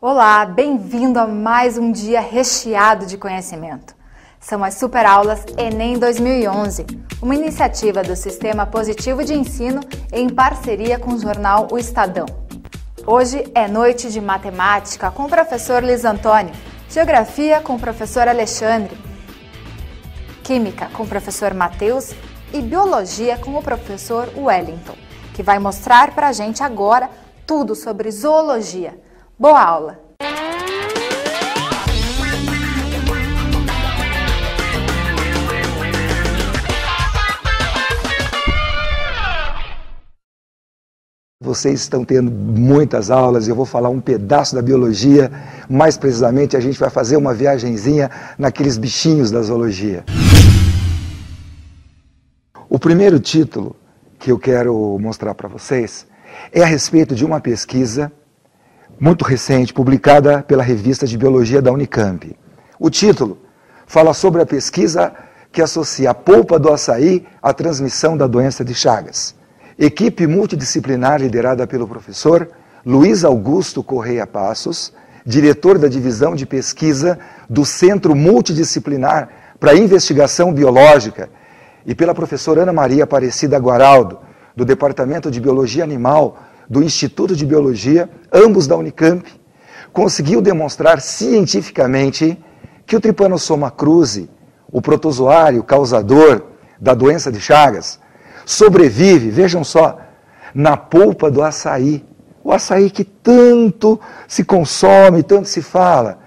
Olá, bem-vindo a mais um dia recheado de conhecimento. São as Superaulas Enem 2011, uma iniciativa do Sistema Positivo de Ensino em parceria com o jornal O Estadão. Hoje é noite de matemática com o professor Luiz Antônio, geografia com o professor Alexandre, química com o professor Matheus e biologia com o professor Wellington, que vai mostrar pra gente agora tudo sobre zoologia. Boa aula! Vocês estão tendo muitas aulas e eu vou falar um pedaço da biologia. Mais precisamente, a gente vai fazer uma viagenzinha naqueles bichinhos da zoologia. O primeiro título que eu quero mostrar para vocês é a respeito de uma pesquisa muito recente, publicada pela revista de biologia da Unicamp. O título fala sobre a pesquisa que associa a polpa do açaí à transmissão da doença de Chagas. Equipe multidisciplinar liderada pelo professor Luiz Augusto Correia Passos, diretor da divisão de pesquisa do Centro Multidisciplinar para Investigação Biológica, e pela professora Ana Maria Aparecida Guaraldo, do Departamento de Biologia Animal do Instituto de Biologia, ambos da Unicamp, conseguiu demonstrar cientificamente que o Trypanosoma cruzi, o protozoário causador da doença de Chagas, sobrevive, vejam só, na polpa do açaí. O açaí que tanto se consome, tanto se fala,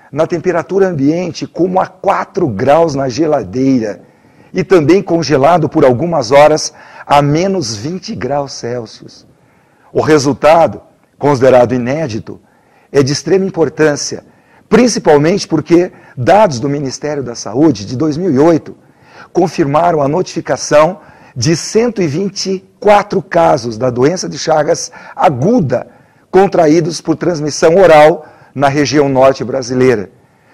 na temperatura ambiente, como a 4 graus na geladeira, e também congelado por algumas horas a menos 20 graus Celsius. O resultado, considerado inédito, é de extrema importância, principalmente porque dados do Ministério da Saúde de 2008 confirmaram a notificação de 124 casos da doença de Chagas aguda contraídos por transmissão oral na região norte brasileira,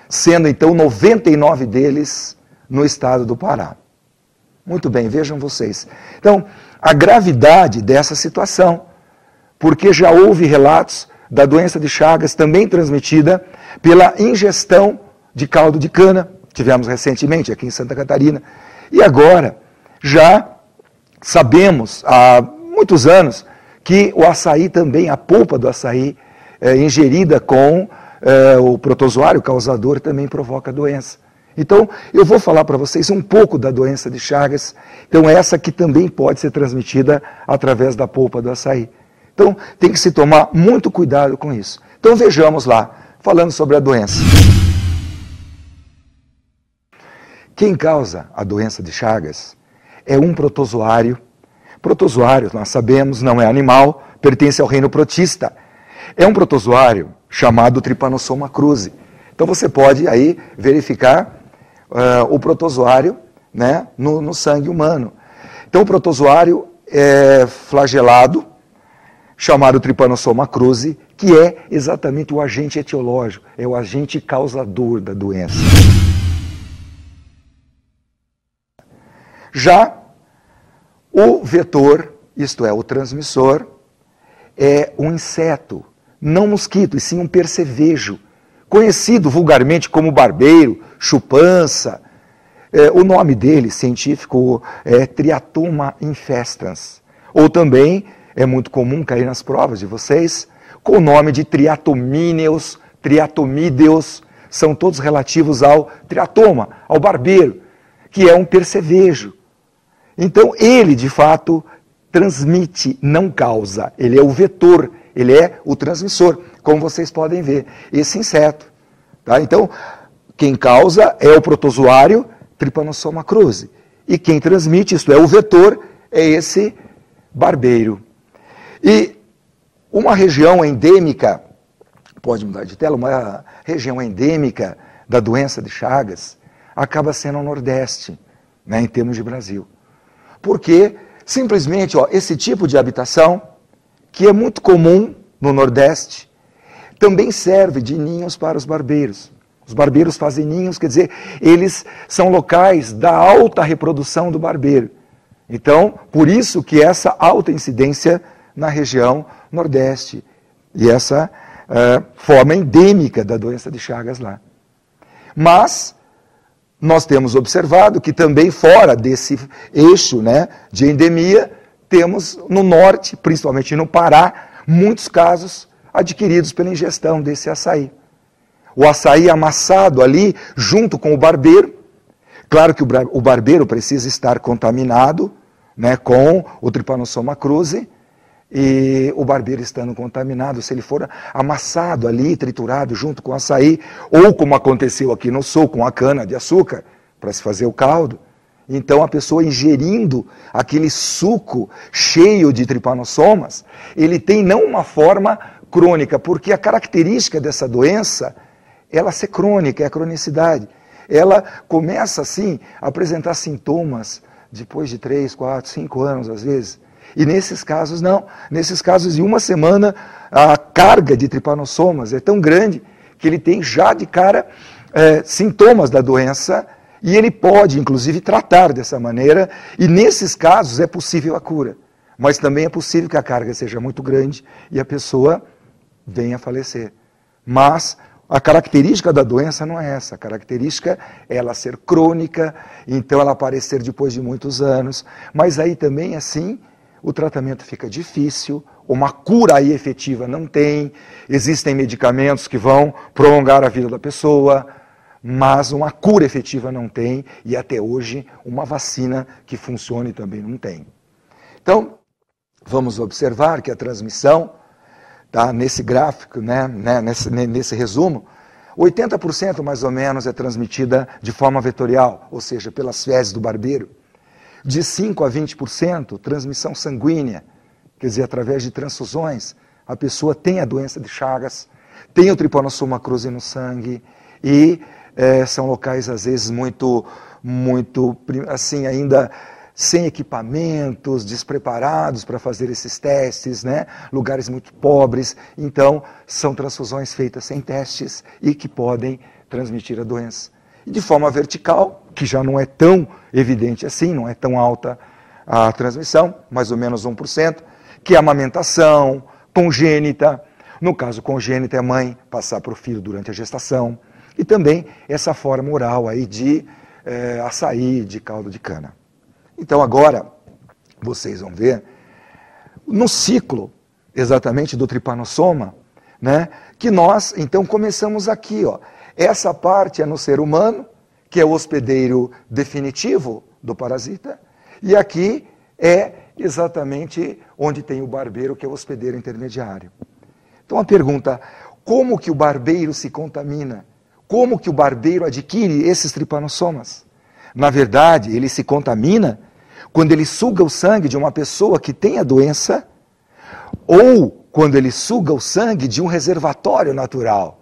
sendo então 99 deles no estado do Pará. Muito bem, vejam vocês. Então, a gravidade dessa situação, porque já houve relatos da doença de Chagas também transmitida pela ingestão de caldo de cana, tivemos recentemente aqui em Santa Catarina, e agora já sabemos há muitos anos que o açaí também, a polpa do açaí ingerida com o protozoário causador também provoca doença. Então, eu vou falar para vocês um pouco da doença de Chagas, então essa que também pode ser transmitida através da polpa do açaí. Então, tem que se tomar muito cuidado com isso. Então, vejamos lá, falando sobre a doença. Quem causa a doença de Chagas é um protozoário. Protozoário, nós sabemos, não é animal, pertence ao reino protista. É um protozoário chamado Trypanosoma cruzi. Então, você pode aí verificar o protozoário, né, no sangue humano. Então, o protozoário é flagelado, chamado Trypanosoma cruzi, que é exatamente o agente etiológico, é o agente causador da doença. Já o vetor, isto é, o transmissor, é um inseto, não mosquito, e sim um percevejo, conhecido vulgarmente como barbeiro, chupança. O nome dele, científico, é Triatoma infestans, ou também é muito comum cair nas provas de vocês, com o nome de Triatomíneos, Triatomídeos, são todos relativos ao triatoma, ao barbeiro, que é um percevejo. Então, ele, de fato, transmite, não causa. Ele é o vetor, ele é o transmissor, como vocês podem ver, esse inseto. Tá? Então, quem causa é o protozoário Trypanosoma cruzi. E quem transmite, isto é, o vetor, é esse barbeiro. E uma região endêmica, pode mudar de tela, uma região endêmica da doença de Chagas acaba sendo o Nordeste, né, em termos de Brasil. Porque, simplesmente, esse tipo de habitação, que é muito comum no Nordeste, também serve de ninhos para os barbeiros. Os barbeiros fazem ninhos, quer dizer, eles são locais da alta reprodução do barbeiro. Então, por isso que essa alta incidência na região Nordeste. E essa forma endêmica da doença de Chagas lá. Mas nós temos observado que também fora desse eixo, né, de endemia, temos no norte, principalmente no Pará, muitos casos adquiridos pela ingestão desse açaí. O açaí amassado ali, junto com o barbeiro. Claro que o barbeiro precisa estar contaminado, né, com o Trypanosoma cruzi, e o barbeiro estando contaminado, se ele for amassado ali, triturado junto com o açaí, ou como aconteceu aqui no sul, com a cana-de-açúcar, para se fazer o caldo, então a pessoa ingerindo aquele suco cheio de tripanossomas, ele tem não uma forma crônica, porque a característica dessa doença, ela ser crônica, é a cronicidade. Ela começa assim a apresentar sintomas depois de 3, 4, 5 anos às vezes. E nesses casos não. Nesses casos, em uma semana, a carga de tripanossomas é tão grande que ele tem já de cara sintomas da doença e ele pode, inclusive, tratar dessa maneira. E nesses casos é possível a cura. Mas também é possível que a carga seja muito grande e a pessoa venha a falecer. Mas a característica da doença não é essa. A característica é ela ser crônica, então ela aparecer depois de muitos anos. Mas aí também, assim, o tratamento fica difícil, uma cura aí efetiva não tem, existem medicamentos que vão prolongar a vida da pessoa, mas uma cura efetiva não tem, e até hoje uma vacina que funcione também não tem. Então, vamos observar que a transmissão, tá, nesse gráfico, né, nesse resumo, 80% mais ou menos é transmitida de forma vetorial, ou seja, pelas fezes do barbeiro. De 5% a 20%, transmissão sanguínea, quer dizer, através de transfusões, a pessoa tem a doença de Chagas, tem o Trypanosoma cruzi no sangue, e são locais, às vezes, muito, assim, ainda sem equipamentos, despreparados para fazer esses testes, né? Lugares muito pobres, então são transfusões feitas sem testes e que podem transmitir a doença. E de forma vertical, que já não é tão evidente assim, não é tão alta a transmissão, mais ou menos 1%, que é a amamentação congênita. No caso congênita, é a mãe passar para o filho durante a gestação. E também essa forma oral aí de açaí, de caldo de cana. Então agora, vocês vão ver, no ciclo exatamente do tripanossoma, né, que nós então começamos aqui, ó. Essa parte é no ser humano, que é o hospedeiro definitivo do parasita, e aqui é exatamente onde tem o barbeiro, que é o hospedeiro intermediário. Então a pergunta, como que o barbeiro se contamina? Como que o barbeiro adquire esses tripanossomas? Na verdade, ele se contamina quando ele suga o sangue de uma pessoa que tem a doença, ou quando ele suga o sangue de um reservatório natural.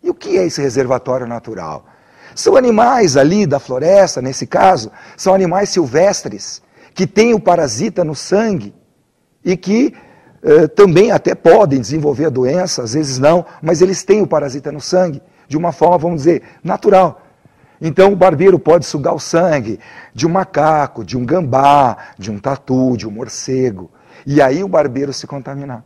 E o que é esse reservatório natural? São animais ali da floresta, nesse caso, são animais silvestres, que têm o parasita no sangue e que também até podem desenvolver a doença, às vezes não, mas eles têm o parasita no sangue, de uma forma, vamos dizer, natural. Então o barbeiro pode sugar o sangue de um macaco, de um gambá, de um tatu, de um morcego, e aí o barbeiro se contaminar.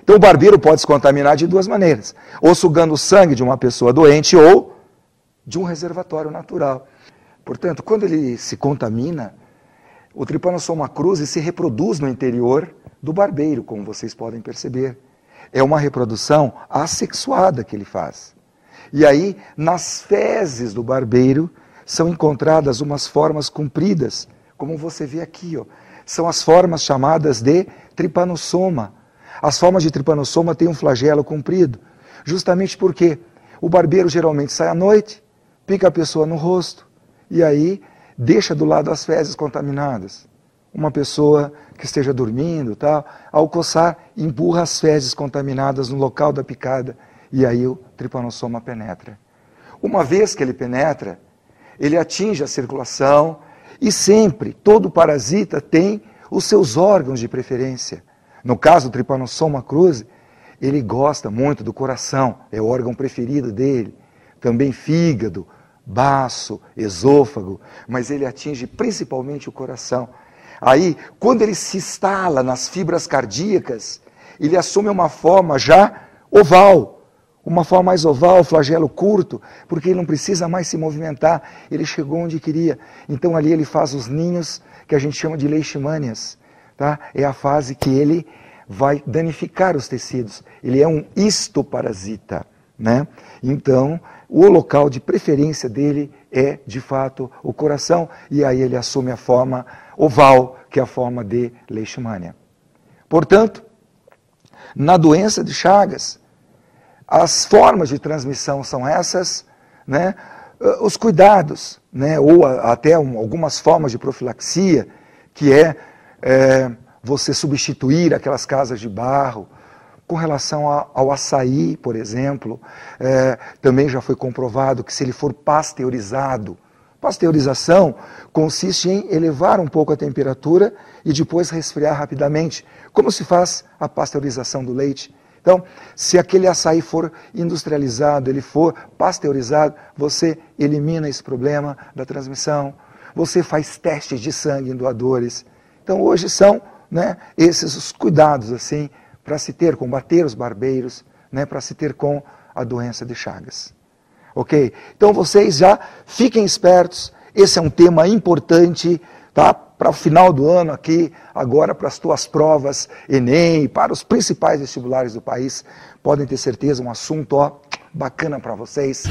Então o barbeiro pode se contaminar de duas maneiras, ou sugando o sangue de uma pessoa doente, ou de um reservatório natural. Portanto, quando ele se contamina, o Trypanosoma cruzi se reproduz no interior do barbeiro, como vocês podem perceber. É uma reprodução assexuada que ele faz. E aí, nas fezes do barbeiro, são encontradas umas formas compridas, como você vê aqui, ó. São as formas chamadas de tripanossoma. As formas de tripanossoma têm um flagelo comprido, justamente porque o barbeiro geralmente sai à noite, pica a pessoa no rosto, e aí deixa do lado as fezes contaminadas. Uma pessoa que esteja dormindo, tal, ao coçar, empurra as fezes contaminadas no local da picada, e aí o tripanossoma penetra. Uma vez que ele penetra, ele atinge a circulação, e sempre, todo parasita tem os seus órgãos de preferência. No caso do Trypanosoma cruzi, ele gosta muito do coração, é o órgão preferido dele. Também fígado, baço, esôfago, mas ele atinge principalmente o coração. Aí, quando ele se instala nas fibras cardíacas, ele assume uma forma já oval, uma forma mais oval, flagelo curto, porque ele não precisa mais se movimentar, ele chegou onde queria. Então ali ele faz os ninhos que a gente chama de leishmanias, tá? É a fase que ele vai danificar os tecidos, ele é um histoparasita, né? Então o local de preferência dele é, de fato, o coração, e aí ele assume a forma oval, que é a forma de leishmania. Portanto, na doença de Chagas, as formas de transmissão são essas, né? Os cuidados, né? Ou até algumas formas de profilaxia, que é você substituir aquelas casas de barro. Com relação ao açaí, por exemplo, também já foi comprovado que se ele for pasteurizado, pasteurização consiste em elevar um pouco a temperatura e depois resfriar rapidamente, como se faz a pasteurização do leite. Então, se aquele açaí for industrializado, ele for pasteurizado, você elimina esse problema da transmissão, você faz testes de sangue em doadores. Então, hoje são, né, esses os cuidados assim, para se ter, combater os barbeiros, né, para se ter com a doença de Chagas. Ok? Então vocês já fiquem espertos, esse é um tema importante, tá? Para o final do ano aqui, agora para as tuas provas Enem, para os principais vestibulares do país, podem ter certeza, um assunto bacana para vocês.